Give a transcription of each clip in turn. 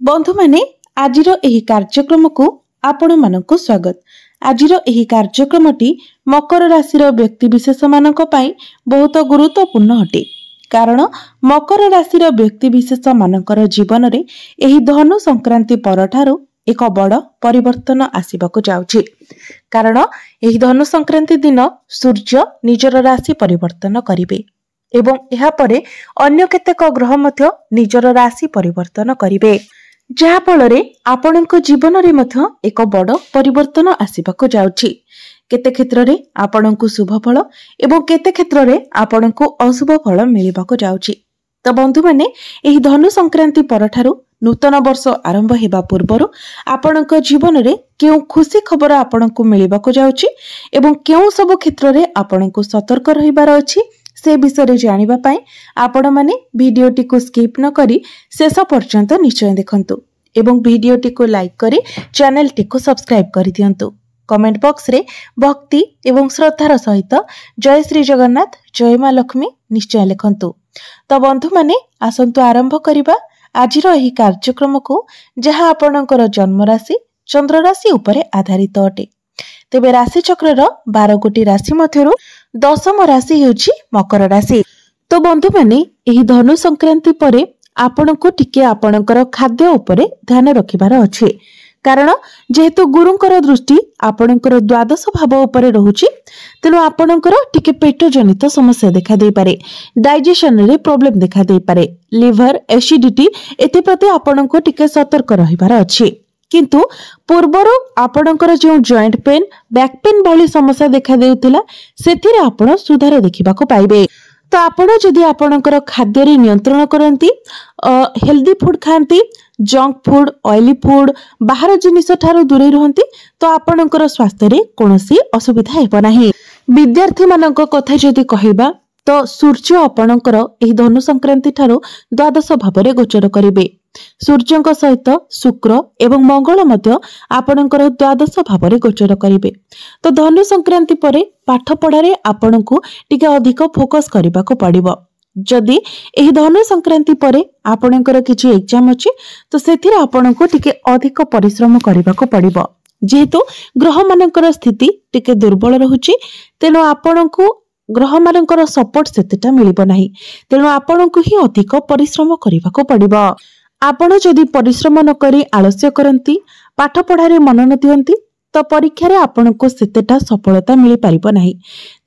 बंधु माने आजिरो एही कार्यक्रम को आपण मानक स्वागत। आजिरो एही कार्यक्रमटी मकर राशि व्यक्ति विशेष मानक पई बहुत गुरुत्वपूर्ण हटे। कारण मकर राशि व्यक्ति विशेष मानकर जीवन रे एही धनु संक्रांति परठारु एक बड़ परिवर्तन आसिबाकु जाउछि। कारण एही धनु संक्रांति दिन सूर्य निजर राशि परिवर्तन करिवे एवं एहा परे अन्य केतेक ग्रह मध्य निजर राशि परिवर्तन करिवे, जहा फलरे आपणक जीवन रे मध्य एक बड़ परिवर्तन आसिबाकु जाउछि। केते क्षेत्र रे आपणक शुभ फल एवं केते क्षेत्र रे आपणक अशुभ फल मिलिबाकु जाउछि। तो बंधु माने एही धनु संक्रांति परठारु नूतन वर्ष आरंभ हेबा पूर्वरु आपणक जीवन रे केउ खुशी खबर आपणक मिलिबाकु जाउछि एवं केउ सब क्षेत्र रे आपणक सतर्क रहिबार अछि से विषय जानिबा पई आपण माने वीडियोटी को स्किप न करी शेष पर्यंत निश्चय देखंतु एवं वीडियोटी को लाइक करी चैनल टी को सब्सक्राइब करि दियंतु। कमेंट बॉक्स रे भक्ति एवं श्रद्धार सहित जय श्री जगन्नाथ जय मां लक्ष्मी निश्चय लिखंतु। तो बंधु माने आसंतु आरंभ करिबा आजिर एही कार्यक्रम को, जहा आपणकर जन्म राशि चंद्र राशि उपरे आधारित अटे। तेबे राशि चक्र 12 गोटी राशि मध्यरु दशम राशि हेउछि मकर राशि। तो बंधु माने एही धनु संक्रांति परे आपणको टिके आपणकर खाद्य उपरे ध्यान रखिबार अछि। कारण जेहेतु गुरुंकर दृष्टि आपणकर द्वादश भाव उपरे रहुछि, तेनु आपणकर टिके पेट जनित समस्या देखा दे पारे, डाइजेशन रे प्रॉब्लम देखा दे पारे, लिवर एसिडिटी एते प्रति आपणको टिके सतर्क रहिबार अछि। किंतु पूर्वरु आपणकर जो जॉइंट पेन बैक पेन भली समस्या देखा देउथिला सेथिरे आपण सुधार देखिबाको पाइबे। तो आपण जदि आपणकर खाद्य रे नियंत्रण करंती, हेल्दी फूड खांती, जंक फूड ऑयली फूड बाहर जिनिस ठारो दूरे रहंती, तो आपणकर स्वास्थ्य रे कोनोसी असुविधा हेबो नाही। विद्यार्थी मानक कथा जदि कहिबा तो सूर्य आपणकर एही धनु संक्रांति ठारो द्वादश भाव रे गोचर करिवे। सूर्यंक सहित शुक्र एवं मंगल मध्य आपणकर द्वादश भाव रे गोचर करिवे। तो धनु संक्रांति परे पाठ पढ़ारे आपणको टिके अधिक फोकस करबाको पड़िबो। जदि एही धनु संक्रांति परे आपणकर किछि एग्जाम अछि तो सेथिरे आपणको टिके अधिक परिश्रम करबाको पड़िबो। जेहेतु ग्रह मानकर स्थिति टिके दुर्बल रहुछि, तेनो आपणको ग्रह मानकर सपोर्ट सेतेटा मिलिबो नाही, तेनो आपणको ही अधिक परिश्रम करबाको पड़िबो। आपण जदि परिश्रम न करी आलस्य करंती, पाठ पढ़ारे मन न दियंती, तो परीक्षा रे आपनको सेतेटा सफलता मिली पारिबो नाही।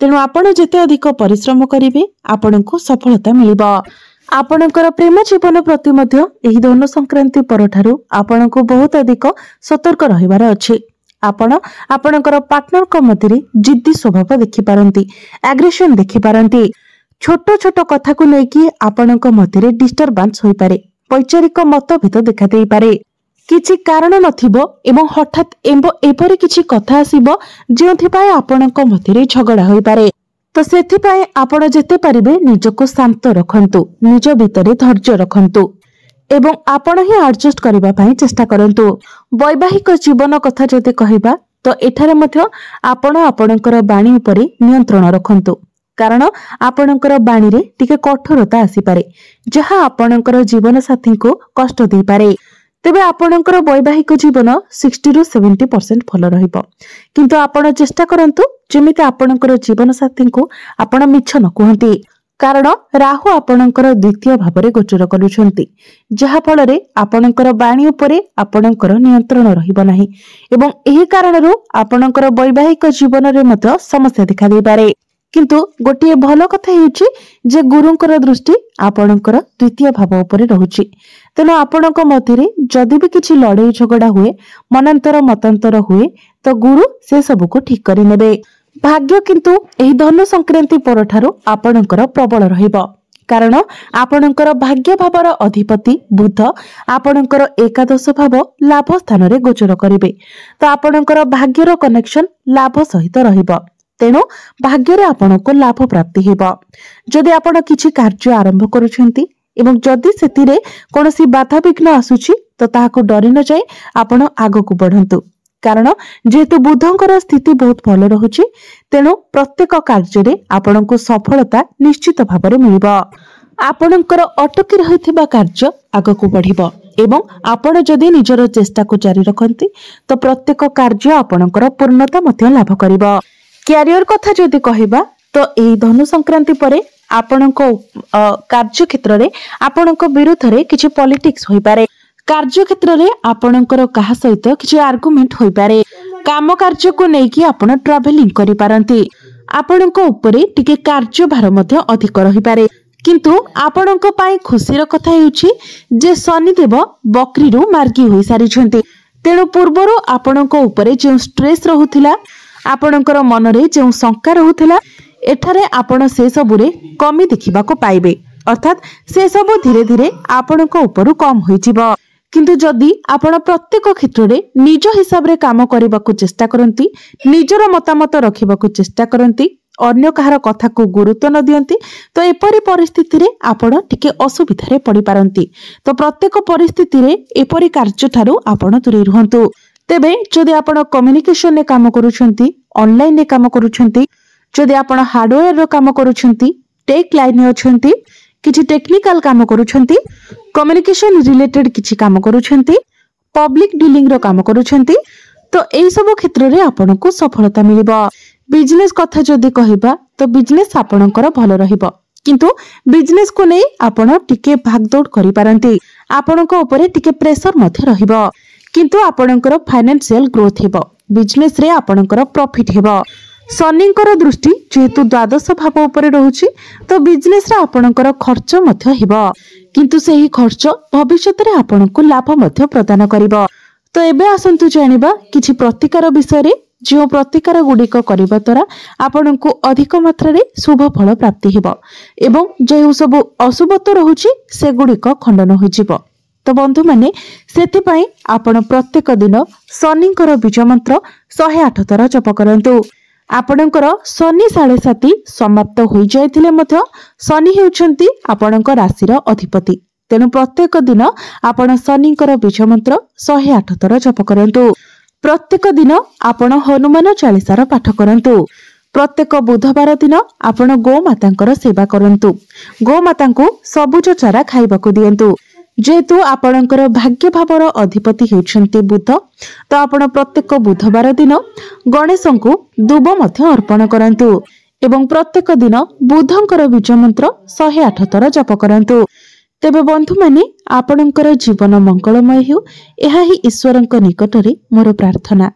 तेनु आपण जेते अधिक परिश्रम करिवे आपनको सफलता मिलिबो। आपणकर प्रेम जीवन प्रति मध्य एही धनु संक्रांति परठारु आपनको बहुत अधिक सतर्क रहिबार अछि। आपण आपणकर पार्टनर को मध्यरे जिद्दी स्वभाव देखि पारंती, एग्रेशन देखि पारंती। छोट छोट कथा को लेकी आपणक मध्यरे डिस्टर्बेंस होई पारे, वैचारिक मतभेद देखा देई पारे, किछि कारण नथिबो एवं हठात एपरि किछि कथा आसीबो जेउथिपाय आपणक मध्यरे झगड़ा होई पारे। तो सेथिपाय आपण जेते पारिबे निजको शांत रखंतु, निज भितरे धैर्य रखंतु एवं आपण ही एडजस्ट करबा पई चेष्टा करंतु। वैवाहिक जीवन कथा जदि कहिबा तो एठारे मध्य आपण आपणकर बाणी उपरे नियंत्रण रखंतु। कारण आपणकर बाणी रे टिके कठोरता आसी पारे, जहा आपणकर जीवन साथी को कष्ट दे पारे। तेबे आपणकर वैवाहिक जीवन 60 रु 70% भल रहिबो। किंतु आपण चेष्टा करंतु जेमिति आपणकर जीवन साथी को आपण मिछ न कहंती। कारण राहु आपणकर द्वितीय भाव रे गोचर करूछंती, जहा फल रे आपणकर बाणी उपरे आपणकर नियंत्रण रहिबो नाही एवं एही कारणरू आपणकर वैवाहिक जीवन रे मध्य समस्या देखा दे पारे। किंतु गोटे भल कथा हेउची जे गुरुंकर दृष्टि आपणकर द्वितीय भाव उपरे रहुची, तेनो आपणक मध्यरे जदि भी किछि लड़ाई झगड़ा हुए, मनांतर मतांतर हुए, तो गुरु से सब को ठीक करि नेबे। भाग्य किंतु एही धनु संक्रांति परठारु आपणकर प्रबल रहिबो। कारण आपणकर भाग्य भावर अधिपति बुध आपणकर एकादश भाव लाभ स्थान रे गोचर करिवे। तो आपणकर भाग्यर कनेक्शन लाभ सहित रहिबो, तेणु भाग्य रे आपनको लाभ प्राप्ति हेबो। जदि आपण किछि कार्य आरंभ करूछंती एवं जदि सेतिरे कोनोसी बाधा विघ्न आसुछि तो ताहाको डरि न जाय आपण आगकु बढ़ंतु। कारण जेहेतु बुधंकर स्थिति बहुत भल रहुछि, तेणु प्रत्येक कार्य रे आपनको सफलता निश्चित भाବରେ मिलिबो। आपणकर अटकी रहिथिबा कार्य आगकु बढ़िबो। एवं आपण जदि निजर चेष्टा को जारी रखती तो प्रत्येक कार्य आपणकर पूर्णता मध्य लाभ करिबो। कैरियर कथा जदि कहिबा तो एही धनु संक्रांति परे आपणको कार्य क्षेत्र रे आपणको विरुद्ध रे किछि पॉलिटिक्स होई पारे। कार्य क्षेत्र रे आपणकर कहा सहित किछि आर्गुमेंट होई पारे। काम कार्य को नेकी आपण ट्रैवलिंग करि पारंती। आपणको ऊपरे टिके कार्य भार मध्य अधिक रहि पारे। किंतु आपणको पाई खुशीर कथा हेउछि जे शनिदेव बकरीरु मार्गी होई सारिछन्ती। तेणु पूर्वरु आपणको ऊपरे जे स्ट्रेस रहुथिला आपणकर मनरे जे शंका रहुथिला एठारे आपण से सबुरे कमी देखिबा को पाइबे। अर्थात से सबु धीरे धीरे आपणको ऊपरु कम होई जिवो। किंतु जदि आपण प्रत्येक क्षेत्र रे निज हिसाब रे काम करबा को चेष्टा करंती, निजर मतामत रखिबा को चेष्टा करंती, अन्य कहार कथा को गुरुत्व न दियंती तो एपरी परिस्थिति रे आपण टिके असुविधा रे पड़ी पारंती। तो प्रत्येक परिस्थिति रे एपरी कार्य ठारू आपण दूरे रहंतु। तेबे जदि आपण कम्युनिकेशन रे काम करूछंती, ऑनलाइन रे काम करूछंती, जदि आपण हार्डवेयर रो काम करूछंती, टेक लाइन रे अछंती, किछि टेक्निकल काम करूछंती, कम्युनिकेशन रिलेटेड किछि काम करूछंती, पब्लिक डीलिंग रो काम करूछंती तो एई सब क्षेत्र रे आपनको सफलता मिलिबो। बिजनेस कथा जदि कहिबा तो बिजनेस आपणकर भलो रहिबो। किंतु बिजनेस को नै आपण टिके भागदौड़ करि पारंती। आपणको ऊपर टिके प्रेशर मध्ये रहिबो। किंतु आपणकर फाइनेंशियल ग्रोथ हेबो। बिजनेस रे आपणकर प्रॉफिट हेबो। शनिंकर दृष्टि जेहेतु द्वादश भाव ऊपर रहउछि तो बिजनेस रे आपणकर खर्च मध्ये हेबो। किंतु सेही खर्च भविष्यत रे आपणको लाभ मध्ये प्रदान करिवो। तो एबे आसंतु जानिबा किछि प्रतिकार विषय रे। जो प्रतिकार गुड़िक करबा द्वारा आपनको अधिक मात्रा रे शुभ फल प्राप्ति हेबो एवं जो सब अशुभत्व रहुछि से गुड़िक खंडन हो जिवो। तो बंधु माने सेति पई आपण प्रत्येक दिन शनिंकर बीज मंत्र 108 थर जप करंतु। आपणकर शनि 7.5 समाप्त हो जाइथिले मध्य शनि हेउछंती आपणकर राशिर अधिपति। तेनु प्रत्येक दिन आपण शनिंकर बीज मंत्र 108 थर जप करंतु। प्रत्येक दिन आपण हनुमान चालीसार पाठ करंतु। प्रत्येक बुधवार दिन आपण गोमातांकर सेवा करंतु। गोमातांको सबुज चारा खाइबाकू दियंतु। जेहेतु आपणकर भाग्य भावर अधिपति हेउछंती बुध तो आपण प्रत्येक बुधवार दिन गणेशंकु दुब मध्य अर्पण करंतु एवं प्रत्येक दिन बुधंकर बीज मंत्र 108 थर जप करंतु। तेबे बंधु माने आपणकर जीवन मंगलमय हेउ एहा ही ईश्वरंक निकटरे मोर प्रार्थना।